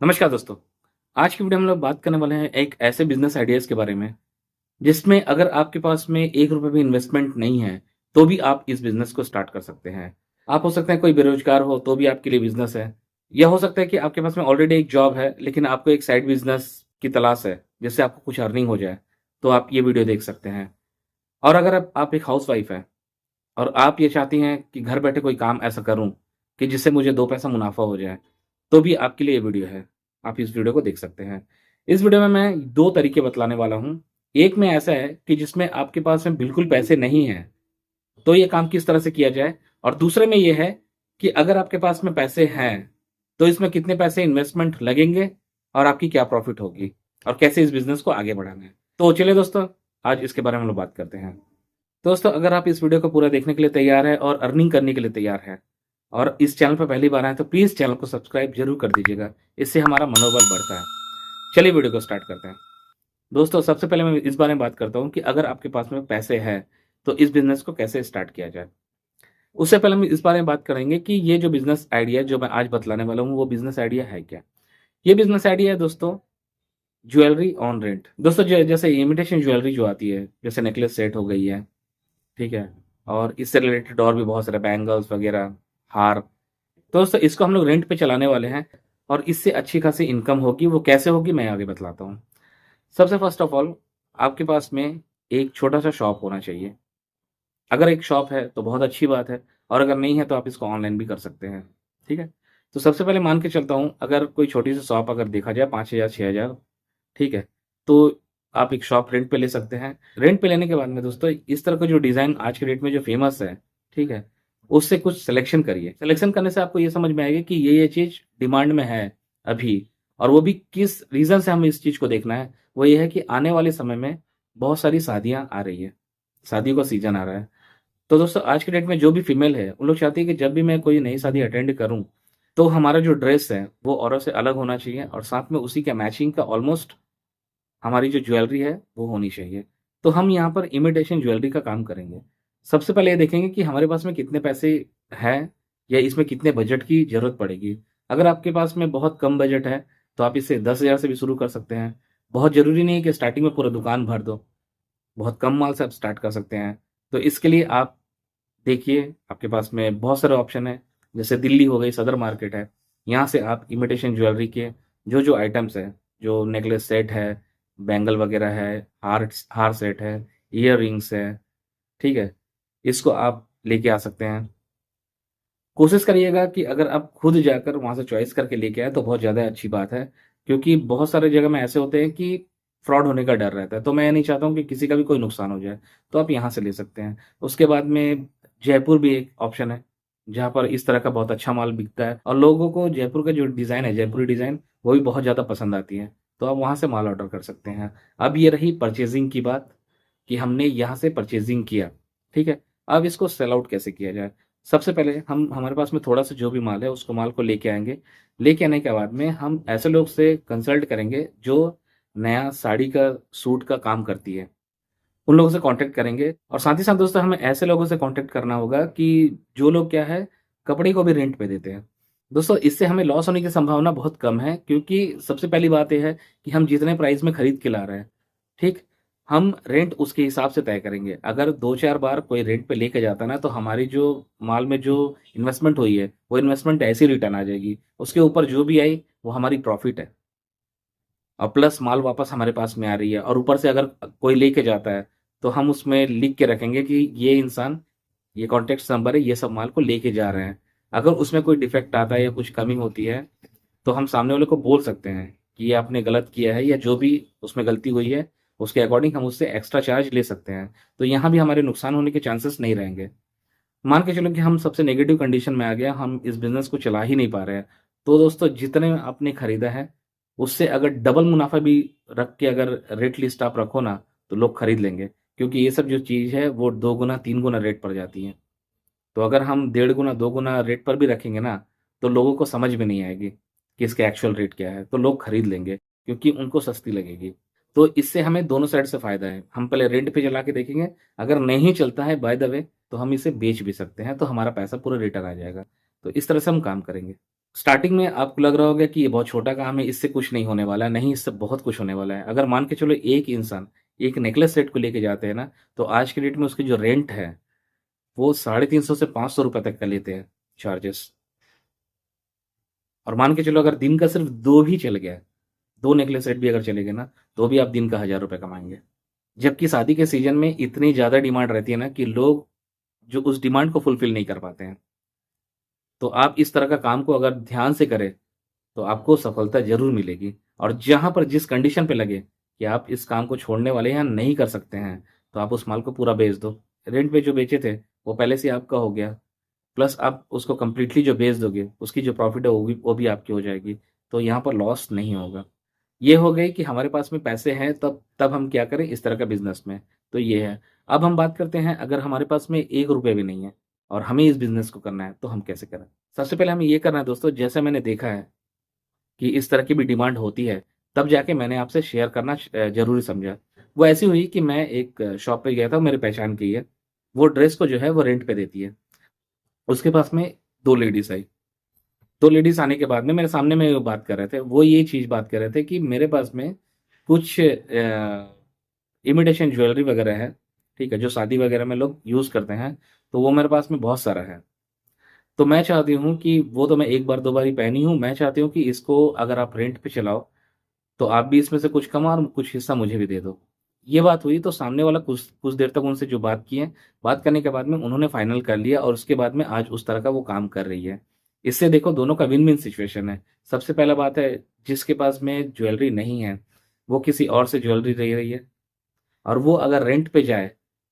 नमस्कार दोस्तों। आज की वीडियो में हम लोग बात करने वाले हैं एक ऐसे बिज़नेस आइडियाज़ के बारे में, जिसमें अगर आपके पास में ₹1 भी इन्वेस्टमेंट नहीं है, तो भी आप इस बिज़नेस को स्टार्ट कर सकते हैं। आप हो सकते हैं कोई बेरोज़गार हो, तो भी आपके लिए बिज़नेस है। या हो सकता है कि आपके पास में ऑलरेडी एक जॉब है, लेकिन आपको एक साइड बिज़नेस की तलाश है, जिससे आपको कुछ अर्निंग हो जाए, तो आप ये वीडियो देख सकते हैं। और अगर आप एक हाउसवाइफ़ हैं और आप ये चाहती हैं कि घर बैठे कोई काम ऐसा करूँ, कि जिससे मुझे 2 पैसा मुनाफ़ा हो जाए, तो भी आपके लिए ये वीडियो है। आप इस वीडियो को देख सकते हैं। इस वीडियो में मैं 2 तरीके बतलाने वाला हूँ। एक में ऐसा है कि जिसमें आपके पास में बिल्कुल पैसे नहीं हैं, तो ये काम किस तरह से किया जाए? और दूसरे में ये है कि अगर आपके पास में पैसे हैं, तो इसमें कितने पैसे इन्वेस्टमेंट लगेंगे और आपकी क्या प्रॉफ़िट होगी? और कैसे इस बिज़नेस को आगे बढ़ाना है? तो चलिए दोस्तों, आज इसके बारे में हम लोग बात करते हैं। दोस्तों, अगर आप इस वीडियो को पूरा देखने के लिए तैयार हैं और अर्निंग करने के लिए तैयार हैं और इस चैनल पर पहली बार आए तो प्लीज़ चैनल को सब्सक्राइब ज़रूर कर दीजिएगा। इससे हमारा मनोबल बढ़ता है। चलिए वीडियो को स्टार्ट करते हैं। दोस्तों, सबसे पहले मैं इस बारे में बात करता हूँ कि अगर आपके पास में पैसे हैं, तो इस बिज़नेस को कैसे स्टार्ट किया जाए? उससे पहले हम इस बारे में बात करेंगे कि ये जो बिज़नेस आइडिया जो मैं आज बतलाने वाला हूँ, वो बिज़नेस आइडिया है क्या? ये बिज़नेस आइडिया है दोस्तों, ज्वेलरी ऑन रेंट। दोस्तों, जैसे इमिटेशन ज्वेलरी जो आती है, जैसे नेकलेस सेट हो गई है, ठीक है? और इससे रिलेटेड और भी बहुत सारे बैंगल्स वगैरह, हार। तो दोस्तों, इसको हम लोग रेंट पे चलाने वाले हैं और इससे अच्छी खासी इनकम होगी। वो कैसे होगी मैं आगे बतलाता हूँ। सबसे फर्स्ट ऑफ ऑल, आपके पास में एक छोटा-सा शॉप होना चाहिए। अगर एक शॉप है तो बहुत अच्छी बात है और अगर नहीं है तो आप इसको ऑनलाइन भी कर सकते हैं, ठीक है? तो सबसे पहले मान के चलता हूँ, अगर कोई छोटी-सी शॉप अगर देखा जाए 5,000 6,000, ठीक है? तो आप एक शॉप रेंट पे ले सकते हैं। रेंट पे लेने के बाद में दोस्तों, इस तरह का जो डिज़ाइन आज के डेट में जो फ़ेमस है, ठीक है? उससे कुछ सिलेक्शन करिए। सिलेक्शन करने से आपको ये समझ में आएगा कि ये चीज़ डिमांड में है अभी, और वो भी किस रीज़न से हमें इस चीज़ को देखना है, वो ये है कि आने वाले समय में बहुत सारी शादियाँ आ रही हैं। शादियों का सीज़न आ रहा है। तो दोस्तों, आज के डेट में जो भी फीमेल है, वो लोग चाहती है कि जब भी मैं कोई नई शादी अटेंड करूँ, तो हमारा जो ड्रेस है, वो औरों से अलग होना चाहिए और साथ में उसी का मैचिंग का ऑलमोस्ट हमारी जो ज्वेलरी है, वो होनी चाहिए। तो हम यहाँ पर इमिटेशन ज्वेलरी का काम करेंगे। सबसे पहले ये देखेंगे कि हमारे पास में कितने पैसे हैं या इसमें कितने बजट की ज़रूरत पड़ेगी। अगर आपके पास में बहुत कम बजट है, तो आप इसे 10,000 से भी शुरू कर सकते हैं। बहुत ज़रूरी नहीं है कि स्टार्टिंग में पूरा दुकान भर दो। बहुत कम माल से आप स्टार्ट कर सकते हैं। तो इसके लिए आप देखिए, आपके पास में बहुत सारे ऑप्शन हैं। जैसे दिल्ली हो गई, सदर मार्केट है। यहाँ से आप इमिटेशन ज्वेलरी के जो-जो आइटम्स हैं, जो नेकलेस सेट है, बैंगल वगैरह है, हार सेट है, इयररिंग्स है, ठीक है? इसको आप लेके आ सकते हैं। कोशिश करिएगा कि अगर आप खुद जाकर वहाँ से चॉइस करके लेके आएँ तो बहुत ज़्यादा अच्छी बात है, क्योंकि बहुत सारे जगह में ऐसे होते हैं कि फ्रॉड होने का डर रहता है, तो मैं ये नहीं चाहता हूँ कि किसी का भी कोई नुकसान हो जाए, तो आप यहाँ से ले सकते हैं। उसके बाद में जयपुर भी एक ऑप्शन है, जहाँ पर इस तरह का बहुत अच्छा माल बिकता है और लोगों को जयपुर का जो डिज़ाइन है, जयपुरी डिज़ाइन, वो भी बहुत ज़्यादा पसंद आती है, तो आप वहाँ से माल ऑर्डर कर सकते हैं। अब ये रही परचेज़िंग की बात कि हमने यहाँ से परचेज़िंग किया, ठीक है? अब इसको सेल आउट कैसे किया जाए? सबसे पहले हम हमारे पास में थोड़ा-सा जो भी माल है, उसको माल को लेके आएँगे। लेके आने के बाद में हम ऐसे लोग से कंसल्ट करेंगे, जो नया साड़ी का, सूट का काम करती है। उन लोगों से कॉन्टैक्ट करेंगे और साथ ही साथ दोस्तों, हमें ऐसे लोगों से कॉन्टैक्ट करना होगा कि जो लोग क्या है, कपड़े को भी रेंट पे देते हैं। दोस्तों, इससे हमें लॉस होने की संभावना बहुत कम है, क्योंकि सबसे पहली बात ये है कि हम जितने प्राइस में खरीद के ला रहे हैं, ठीक? हम रेंट उसके हिसाब से तय करेंगे। अगर 2-4 बार कोई रेंट पे लेके जाता है ना, तो हमारी जो माल में जो इन्वेस्टमेंट हुई है, वो इन्वेस्टमेंट ऐसे ही रिटर्न आ जाएगी। उसके ऊपर जो भी आई, वो हमारी प्रॉफ़िट है। और प्लस माल वापस हमारे पास में आ रही है और ऊपर से अगर कोई लेके जाता है, तो हम उसमें लिख के रखेंगे कि ये इंसान, ये कॉन्टैक्ट नंबर है, ये सब माल को लेके जा रहे हैं। अगर उसमें कोई डिफेक्ट आता है या कुछ कमी होती है, तो हम सामने वाले को बोल सकते हैं कि ये आपने गलत किया है या जो भी उसमें गलती हुई है, उसके अकॉर्डिंग हम उससे एक्स्ट्रा चार्ज ले सकते हैं। तो यहाँ भी हमारे नुकसान होने के चांसेस नहीं रहेंगे। मान के चलो कि हम सबसे नेगेटिव कंडीशन में आ गया, हम इस बिज़नेस को चला ही नहीं पा रहे हैं। तो दोस्तों, जितने आपने खरीदा है, उससे अगर डबल मुनाफ़ा भी रख के अगर रेट लिस्ट आप रखो ना, तो लोग खरीद लेंगे। क्योंकि ये सब जो चीज़ है, वो 2 गुना 3 गुना रेट पड़ जाती है। तो अगर हम डेढ़ गुना 2 गुना रेट पर भी रखेंगे ना, तो लोगों को समझ में नहीं आएगी कि इसका एक्चुअल रेट क्या है। तो लोग खरीद लेंगे, क्योंकि उनको सस्ती लगेगी। तो इससे हमें दोनों साइड से फ़ायदा है। हम पहले रेंट पे चला के देखेंगे, अगर नहीं चलता है बाय द वे, तो हम इसे बेच भी सकते हैं, तो हमारा पैसा पूरा रिटर्न आ जाएगा। तो इस तरह से हम काम करेंगे। स्टार्टिंग में आपको लग रहा होगा कि ये बहुत छोटा काम है, इससे कुछ नहीं होने वाला है। नहीं, इससे बहुत कुछ होने वाला है। अगर मान के चलो एक इंसान एक नेकलेस सेट को लेके जाते हैं ना, तो आज के डेट में उसकी जो रेंट है, वो 350 से ₹500 तक का लेते हैं चार्जेस। और मान के चलो अगर दिन का सिर्फ 2 भी चल गया, 2 नेकलेस सेट भी अगर चले गए ना, तो भी आप दिन का ₹1000 कमाएँगे। जबकि शादी के सीज़न में इतनी ज़्यादा डिमांड रहती है ना कि लोग जो उस डिमांड को फुलफ़िल नहीं कर पाते हैं। तो आप इस तरह का काम को अगर ध्यान से करें, तो आपको सफलता ज़रूर मिलेगी। और जहाँ पर जिस कंडीशन पे लगे कि आप इस काम को छोड़ने वाले हैं या नहीं कर सकते हैं, तो आप उस माल को पूरा बेच दो। रेंट पे जो बेचे थे, वो पहले से ही आपका हो गया। प्लस आप उसको कंप्लीटली जो बेच दोगे, उसकी जो प्रॉफ़िट है वो भी आपकी हो जाएगी। तो यहाँ पर लॉस नहीं होगा। ये हो गई कि हमारे पास में पैसे हैं, तब तब हम क्या करें इस तरह का बिज़नेस में, तो ये है। अब हम बात करते हैं, अगर हमारे पास में ₹1 भी नहीं है और हमें इस बिज़नेस को करना है, तो हम कैसे करें? सबसे पहले हमें ये करना है दोस्तों, जैसे मैंने देखा है कि इस तरह की भी डिमांड होती है, तब जाके मैंने आपसे शेयर करना ज़रूरी समझा। वो ऐसी हुई कि मैं एक शॉप पे गया था, मेरे पहचान की है। वो ड्रेस को जो है वो रेंट पे देती है। उसके पास में 2 लेडीज़ आई। 2 लेडीज़ आने के बाद में मेरे सामने में वो बात कर रहे थे। वो ये चीज़ बात कर रहे थे कि मेरे पास में कुछ इमिटेशन ज्वेलरी वगैरह है, ठीक है? जो शादी वगैरह में लोग यूज़ करते हैं, तो वो मेरे पास में बहुत सारा है। तो मैं चाहती हूँ कि वो तो मैं 1 बार 2 बार ही पहनी हूँ, मैं चाहती हूँ कि इसको अगर आप रेंट पे चलाओ, तो आप भी इसमें से कुछ कमाओ और कुछ हिस्सा मुझे भी दे दो। ये बात हुई तो सामने वाला कुछ कुछ देर तक उनसे जो बात की है, बात करने के बाद में उन्होंने फाइनल कर लिया और उसके बाद में आज उस तरह का वो काम कर रही है। इससे देखो दोनों का विन-विन सिचुएशन है। सबसे पहला बात है, जिसके पास में ज्वेलरी नहीं है, वो किसी और से ज्वेलरी ले रही है और वो अगर रेंट पे जाए,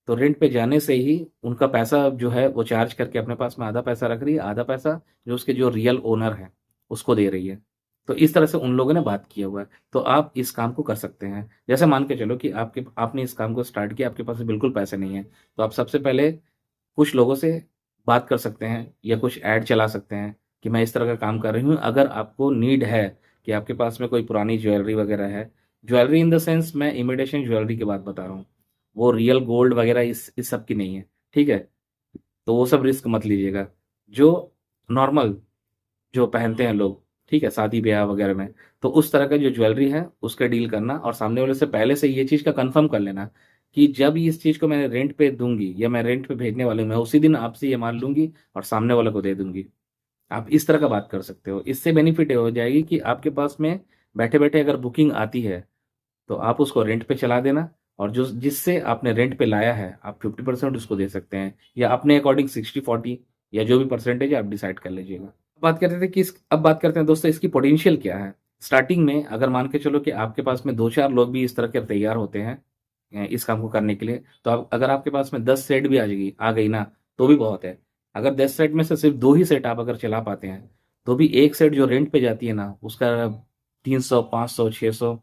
तो रेंट पे जाने से ही उनका पैसा जो है वो चार्ज करके अपने पास में आधा पैसा रख रही है, आधा पैसा जो उसके जो रियल ओनर हैं, उसको दे रही है। तो इस तरह से उन लोगों ने बात किया हुआ है। तो आप इस काम को कर सकते हैं। जैसे मान के चलो कि आपने इस काम को स्टार्ट किया, आपके पास में बिल्कुल पैसे नहीं हैं, तो आप सबसे पहले कुछ लोगों से बात कर सकते हैं या कुछ ऐड चला सकते हैं कि मैं इस तरह का काम कर रही हूँ। अगर आपको नीड है कि आपके पास में कोई पुरानी ज्वेलरी वगैरह है, ज्वेलरी इन द सेंस मैं इमिटेशन ज्वेलरी की बात बता रहा हूँ, वो रियल गोल्ड वगैरह इस सब की नहीं है, ठीक है? तो वो सब रिस्क मत लीजिएगा। जो नॉर्मल जो पहनते हैं लोग, ठीक है? शादी-ब्याह वगैरह में, तो उस तरह का जो ज्वेलरी है, उसका डील करना और सामने वाले से पहले से ये चीज़ का कन्फर्म कर लेना कि जब इस चीज़ को मैं रेंट पे दूँगी या मैं रेंट पे भेजने वाली हूँ, मैं उसी दिन आपसे ये माल लूँगी और सामने वाले को दे दूँगी। आप इस तरह का बात कर सकते हो। इससे बेनिफिट ये हो जाएगी कि आपके पास में बैठे-बैठे अगर बुकिंग आती है, तो आप उसको रेंट पे चला देना और जो जिससे आपने रेंट पे लाया है, आप 50% उसको दे सकते हैं या अपने अकॉर्डिंग 60-40 या जो भी परसेंटेज है आप डिसाइड कर लीजिएगा। बात करते थे कि इस अब बात करते हैं दोस्तों इसकी पोटेंशियल क्या है? स्टार्टिंग में अगर मान के चलो कि आपके पास में 2-4 लोग भी इस तरह के तैयार होते हैं इस काम को करने के लिए, तो आप अगर आपके पास में 10 सेट भी आ गई ना, तो भी बहुत है। अगर 10 सेट में से सिर्फ 2 ही सेट आप अगर चला पाते हैं, तो भी 1 सेट जो रेंट पे जाती है ना, उसका 300, 500, 600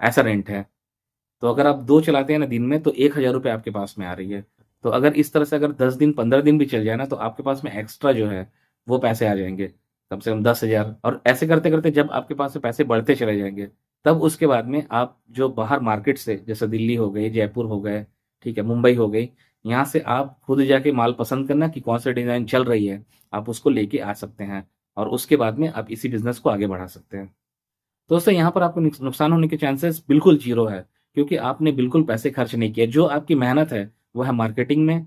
ऐसा रेंट है। तो अगर आप 2 चलाते हैं ना दिन में, तो ₹1000 आपके पास में आ रही है। तो अगर इस तरह से अगर 10 दिन, 15 दिन भी चल जाए ना, तो आपके पास में एक्स्ट्रा जो है, वो पैसे आ जाएँगे। कम से कम 10,000 और ऐसे करते-करते जब आपके पास से पैसे बढ़ते चले जाएँगे, तब उसके बाद में आप जो बाहर मार्केट से, जैसे दिल्ली हो गई, जयपुर हो गए, ठीक है, मुंबई हो गई, यहाँ से आप खुद जाके माल पसंद करना कि कौन-सा डिज़ाइन चल रही है, आप उसको लेके आ सकते हैं और उसके बाद में आप इसी बिज़नेस को आगे बढ़ा सकते हैं। तो दोस्तों यहाँ पर आपको नुकसान होने के चांसेस बिल्कुल ज़ीरो है, क्योंकि आपने बिल्कुल पैसे खर्च नहीं किए। जो आपकी मेहनत है, वो है मार्केटिंग में,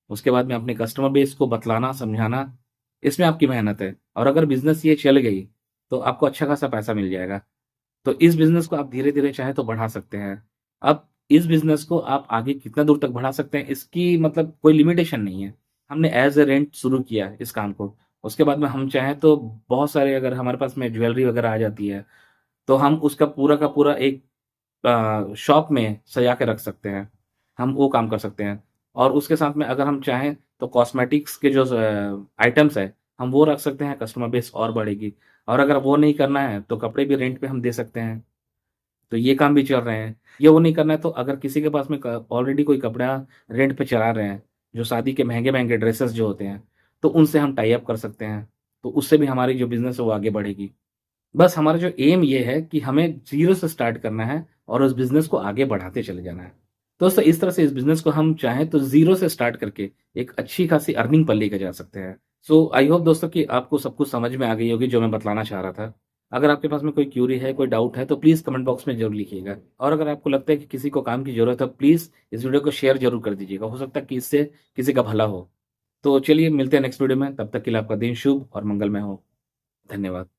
उसके बाद में अपने कस्टमर बेस को बतलाना, समझाना, इसमें आपकी मेहनत है और अगर बिज़नेस ये चल गई, तो आपको अच्छा खासा पैसा मिल जाएगा। तो इस बिज़नेस को आप धीरे-धीरे चाहें तो बढ़ा सकते हैं। अब इस बिज़नेस को आप आगे कितना दूर तक बढ़ा सकते हैं, इसकी मतलब कोई लिमिटेशन नहीं है। हमने एज़ अ रेंट शुरू किया इस काम को, उसके बाद में हम चाहें तो बहुत सारे अगर हमारे पास में ज्वेलरी वगैरह आ जाती है, तो हम उसका पूरा का पूरा एक शॉप में सजा के रख सकते हैं। हम वो काम कर सकते हैं और उसके साथ में अगर हम चाहें तो कॉस्मेटिक्स के जो आइटम्स हैं, हम वो रख सकते हैं, कस्टमर बेस और बढ़ेगी और अगर वो नहीं करना है, तो कपड़े भी रेंट पे हम दे सकते हैं। तो ये काम भी चल रहे हैं। ये वो नहीं करना है तो अगर किसी के पास में क ऑलरेडी कोई कपड़ा रेंट पे चला रहे हैं, जो शादी के महँगे-महँगे ड्रेसेस जो होते हैं, तो उनसे हम टाई अप कर सकते हैं। तो उससे भी हमारी जो बिज़नेस है वो आगे बढ़ेगी। बस हमारा जो एम ये है कि हमें ज़ीरो से स्टार्ट करना है और उस बिज़नेस को आगे बढ़ाते चले जाना है। दोस्तों इस तरह से इस बिज़नेस को हम चाहें तो ज़ीरो से स्टार्ट करके एक अच्छी खासी अर्निंग पर लेके जा सकते हैं। सो आई होप दोस्तों कि आपको सब कुछ समझ में आ गई होगी जो मैं बतलाना चाह रहा था। अगर आपके पास में कोई क्यूरी है, कोई डाउट है तो प्लीज़ कमेंट बॉक्स में ज़रूर लिखिएगा और अगर आपको लगता है कि किसी को काम की ज़रूरत है, प्लीज़ इस वीडियो को शेयर ज़रूर कर दीजिएगा। हो सकता है कि इससे किसी का भला हो। तो चलिए मिलते हैं नेक्स्ट वीडियो में, तब तक के लिए आपका दिन शुभ और मंगलमय हो। धन्यवाद।